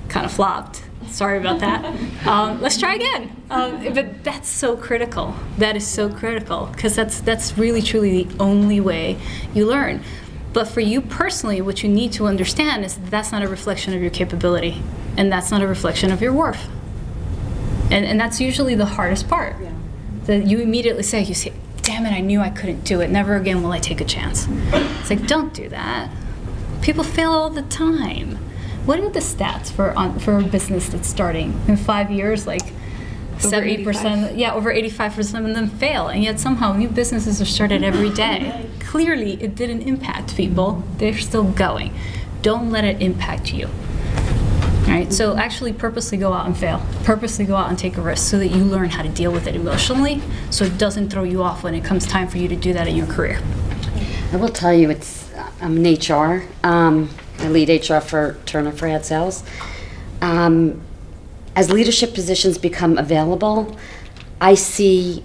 kind of flopped. Sorry about that. Let's try again. But that's so critical. That is so critical because that's really, truly the only way you learn. But for you personally, what you need to understand is that's not a reflection of your capability, and that's not a reflection of your worth. And that's usually the hardest part. Yeah. That you immediately say, damn it, I knew I couldn't do it. Never again will I take a chance. It's like, don't do that. People fail all the time. What are the stats for a business that's starting in 5 years? Like 70%, yeah, over 85% of them fail, and yet somehow new businesses are started every day. Clearly, it didn't impact people. They're still going. Don't let it impact you. All right, so actually purposely go out and fail. Purposely go out and take a risk so that you learn how to deal with it emotionally so it doesn't throw you off when it comes time for you to do that in your career.
I will tell you, I'm in HR. I lead HR for Turner for Ad Sales. As leadership positions become available, I see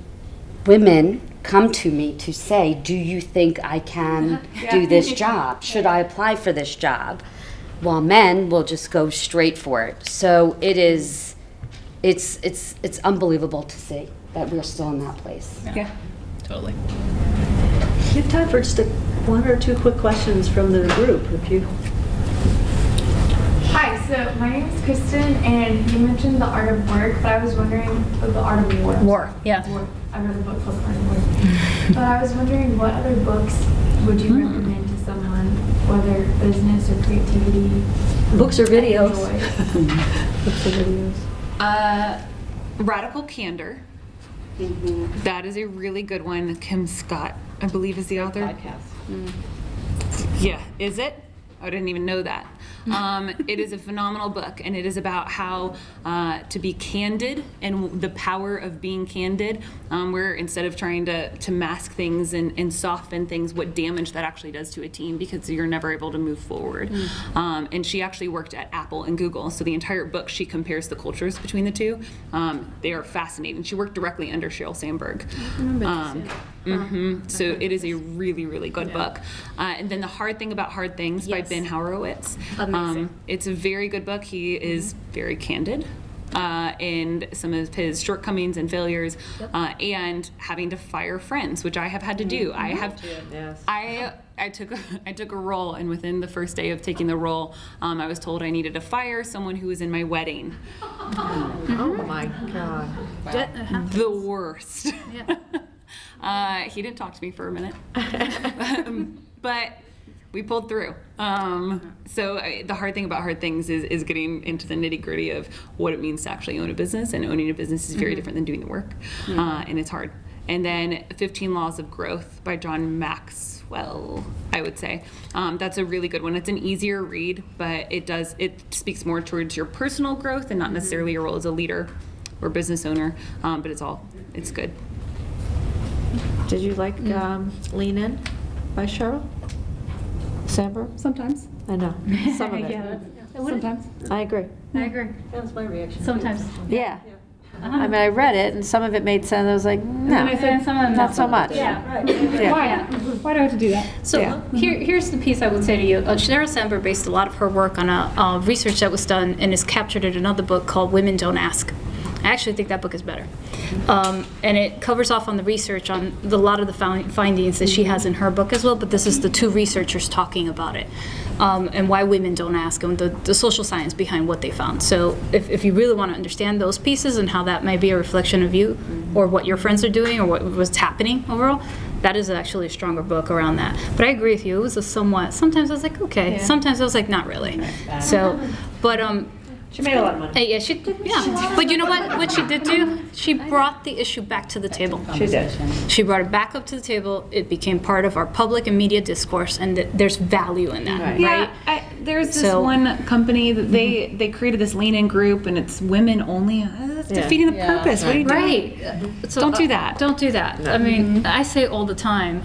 women come to me to say, do you think I can do this job? Should I apply for this job? While men will just go straight for it. So it's unbelievable to see that we're still in that place.
Yeah.
Totally.
We have time for just one or two quick questions from the group, if you.
Hi, so my name is Kristen, and you mentioned The Art of Work, but I was wondering, The Art of War.
War, yeah.
War. I read a book called The Art of War. But I was wondering, what other books would you recommend to someone, whether business or creativity?
Books or videos?
Books or videos.
Radical Candor. That is a really good one. Kim Scott, I believe, is the author.
Podcast.
Yeah, is it? I didn't even know that. It is a phenomenal book, and it is about how to be candid and the power of being candid, where instead of trying to mask things and soften things, what damage that actually does to a team because you're never able to move forward. And she actually worked at Apple and Google, so the entire book she compares the cultures between the two. They are fascinating. She worked directly under Sheryl Sandberg. So it is a really, really good book. And then The Hard Thing About Hard Things by Ben Horowitz. It's a very good book. He is very candid in some of his shortcomings and failures, and having to fire friends, which I have had to do. I took a role, and within the first day of taking the role, I was told I needed to fire someone who was in my wedding.
Oh my God.
The
worst. He didn't talk to me for a minute, but we pulled through. So the hard thing about hard things is getting into the nitty gritty of what it means to actually own a business, and owning a business is very different than doing the work, and it's hard. And then 15 Laws of Growth by John Maxwell, I would say. That's a really good one. It's an easier read, but it speaks more towards your personal growth and not necessarily your role as a leader or business owner, but it's good.
Did you like Lean In by Sheryl Sandberg?
Sometimes.
I know, some of it.
Sometimes.
I agree.
I agree.
That was my reaction.
Sometimes.
Yeah. I mean, I read it, and some of it made sense. I was like, no,
And I said some of them
not so much.
Yeah, right.
Yeah.
Why do I have to do that?
So
Yeah.
here's the piece I would say to you. Sheryl Sandberg based a lot of her work on a research that was done and is captured in another book called Women Don't Ask. I actually think that book is better. And it covers off on the research on a lot of the findings that she has in her book as well, but this is the two researchers talking about it, and why women don't ask, and the social science behind what they found. So if you really want to understand those pieces and how that may be a reflection of you, or what your friends are doing, or what's happening overall, that is actually a stronger book around that. But I agree with you, it was sometimes I was like, okay, sometimes I was like, not really. So, but
She made a lot of money.
yeah. But you know what she did do? She brought the issue back to the table.
She did.
She brought it back up to the table. It became part of our public and media discourse, and there's value in that, right?
Yeah, there's this one company that they created this lean-in group, and it's women only. That's that's defeating the purpose. What are you doing?
Right. So,
Don't do that.
Don't do that. I mean, I say all the time,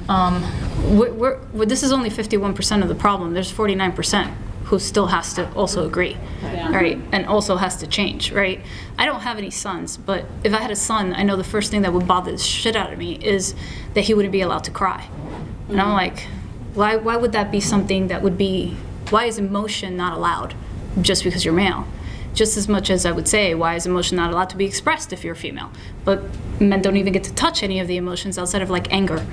this is only 51% of the problem. There's 49% who still has to also agree, right? And also has to change, right? I don't have any sons, but if I had a son, I know the first thing that would bother the shit out of me is that he wouldn't be allowed to cry. And I'm like, why would that be something that would be, why is emotion not allowed just because you're male? Just as much as I would say, why is emotion not allowed to be expressed if you're female? But men don't even get to touch any of the emotions outside of like anger.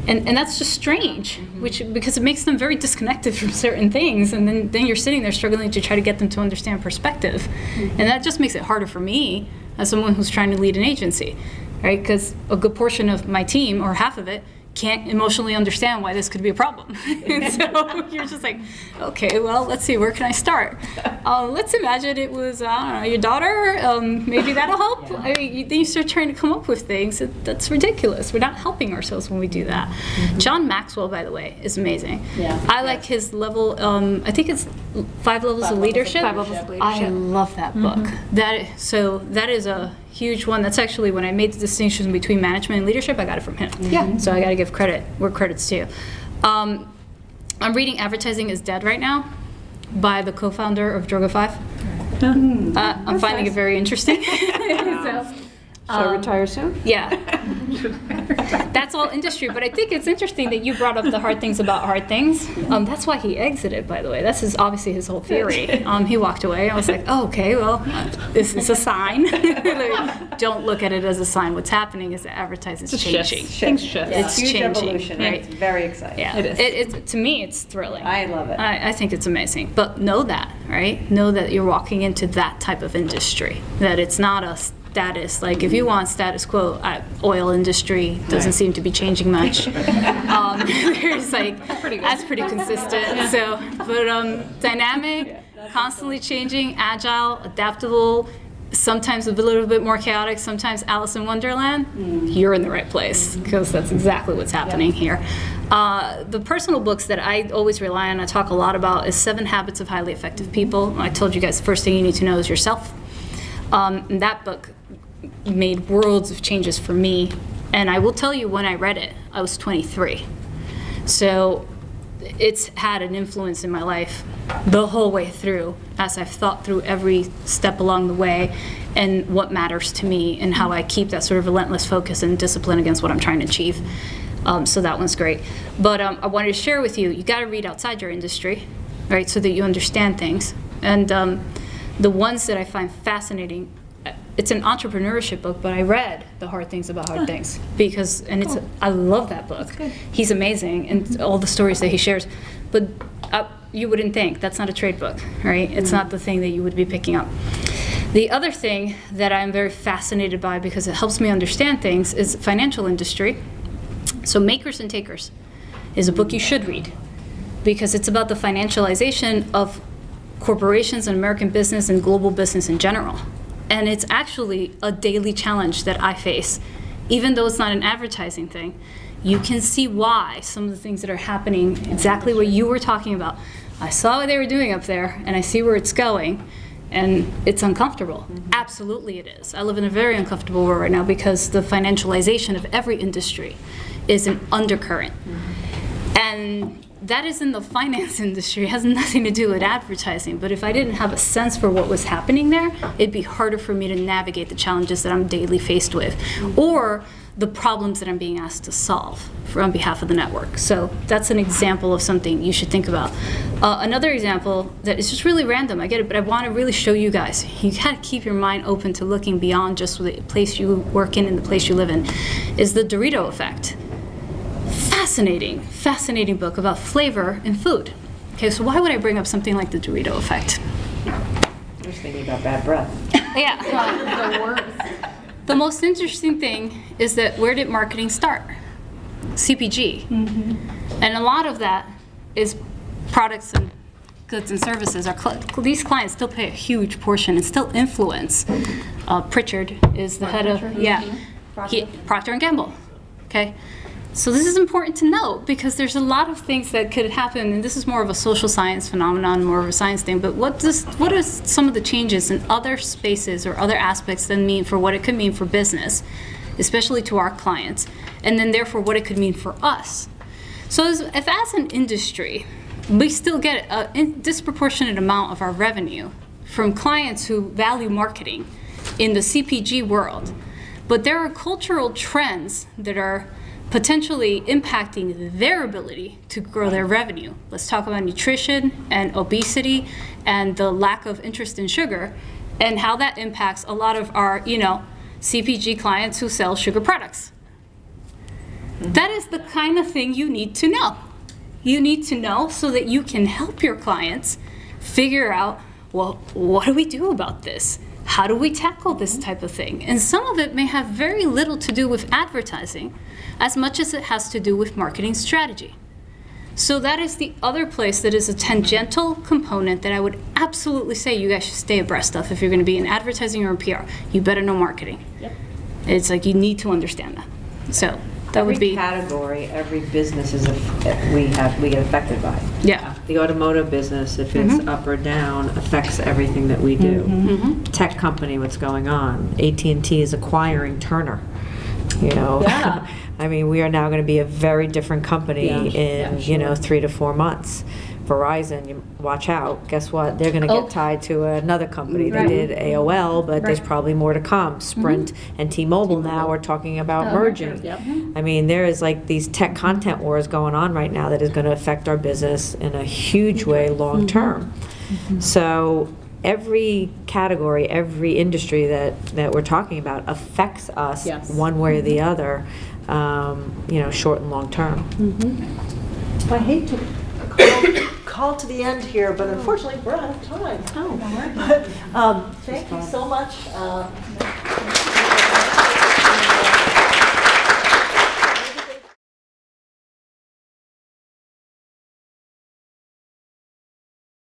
And that's just strange, because it makes them very disconnected from certain things, and then you're sitting there struggling to try to get them to understand perspective. And that just makes it harder for me as someone who's trying to lead an agency, right? Because a good portion of my team, or half of it, can't emotionally understand why this could be a problem. And so you're just like, okay, well, let's see, where can I start? Let's imagine it was, I don't know, your daughter, maybe that'll help. I mean, then you start trying to come up with things. That's ridiculous. We're not helping ourselves when we do that. John Maxwell, by the way, is amazing. I like his level, I think it's 5 Levels of Leadership.
5 Levels of Leadership.
I love that book. That is a huge one. That's actually when I made the distinction between management and leadership, I got it from him. Yeah. So I got to give credit where credit's due. I'm reading Advertising is Dead right now by the co-founder of Droga5. I'm finding it very interesting.
So I retire soon?
Yeah. That's all industry, but I think it's interesting that you brought up the hard things about hard things. That's why he exited, by the way. That's obviously his whole theory. He walked away. I was like, oh, okay, well, this is a sign. Like, don't look at it as a sign. What's happening is that advertising is changing.
Things shift.
It's
huge
changing,
evolution.
right?
It's very exciting.
Yeah,
It is.
To me, it's thrilling.
I love it.
I think it's amazing. But know that, right? Know that you're walking into that type of industry. That it's not a status. Like if you want status quo, oil industry doesn't seem to be changing much. There's like that's pretty consistent. So, but dynamic, constantly changing, agile, adaptable. Sometimes a little bit more chaotic. Sometimes Alice in Wonderland. You're in the right place because that's exactly what's happening here. The personal books that I always rely on, I talk a lot about, is 7 Habits of Highly Effective People. I told you guys the first thing you need to know is yourself. And that book made worlds of changes for me. And I will tell you, when I read it, I was 23. So it's had an influence in my life the whole way through, as I've thought through every step along the way and what matters to me and how I keep that sort of relentless focus and discipline against what I'm trying to achieve. So that one's great. But I wanted to share with you, you got to read outside your industry, right, so that you understand things. And the ones that I find fascinating, it's an entrepreneurship book, but I read The Hard Things About Hard Things because, and it's, I love that book. He's amazing and all the stories that he shares. But you wouldn't think, that's not a trade book, right? It's not the thing that you would be picking up. The other thing that I'm very fascinated by because it helps me understand things is financial industry. So Makers and Takers is a book you should read because it's about the financialization of corporations and American business and global business in general. And it's actually a daily challenge that I face. Even though it's not an advertising thing, you can see why some of the things that are happening, exactly what you were talking about. I saw what they were doing up there, and I see where it's going, and it's uncomfortable. Absolutely it is. I live in a very uncomfortable world right now because the financialization of every industry is an undercurrent. And that is in the finance industry. It has nothing to do with advertising. But if I didn't have a sense for what was happening there, it'd be harder for me to navigate the challenges that I'm daily faced with, or the problems that I'm being asked to solve on behalf of the network. So that's an example of something you should think about. Another example that is just really random, I get it, but I want to really show you guys. You got to keep your mind open to looking beyond just the place you work in and the place you live in, is the Dorito effect. Fascinating book about flavor in food. Okay, so why would I bring up something like the Dorito effect?
I was thinking about bad breath.
Yeah. The worst. The most interesting thing is that where did marketing start? CPG. And a lot of that is products and goods and services. These clients still pay a huge portion and still influence. Pritchard is the head of, Procter & Gamble. Okay. So this is important to note because there's a lot of things that could happen, and this is more of a social science phenomenon, more of a science thing, but what are some of the changes in other spaces or other aspects that mean for what it could mean for business, especially to our clients, and then therefore what it could mean for us. So if as an industry, we still get a disproportionate amount of our revenue from clients who value marketing in the CPG world, but there are cultural trends that are potentially impacting their ability to grow their revenue. Let's talk about nutrition and obesity and the lack of interest in sugar and how that impacts a lot of our, CPG clients who sell sugar products. That is the kind of thing you need to know. You need to know so that you can help your clients figure out, well, what do we do about this? How do we tackle this type of thing? And some of it may have very little to do with advertising as much as it has to do with marketing strategy. So that is the other place that is a tangential component that I would absolutely say you guys should stay abreast of if you're going to be in advertising or in PR. You better know marketing. Yep. It's like you need to understand that. So that would be
every category, every business is we get affected by.
Yeah.
The automotive business, if it's up or down, affects everything that we do. Tech company, what's going on? AT&T is acquiring Turner.
Yeah.
I mean, we are now going to be a very different company in 3 to 4 months. Verizon, you watch out. Guess what? They're going to get tied to another company. They did AOL, but there's probably more to come. Sprint and T-Mobile now are talking about merging. I mean, there is like these tech content wars going on right now that is going to affect our business in a huge way long term. So every category, every industry that we're talking about affects us one way or the other, short and long term.
I hate to call to the end here, but unfortunately we're out of time. But thank you so much.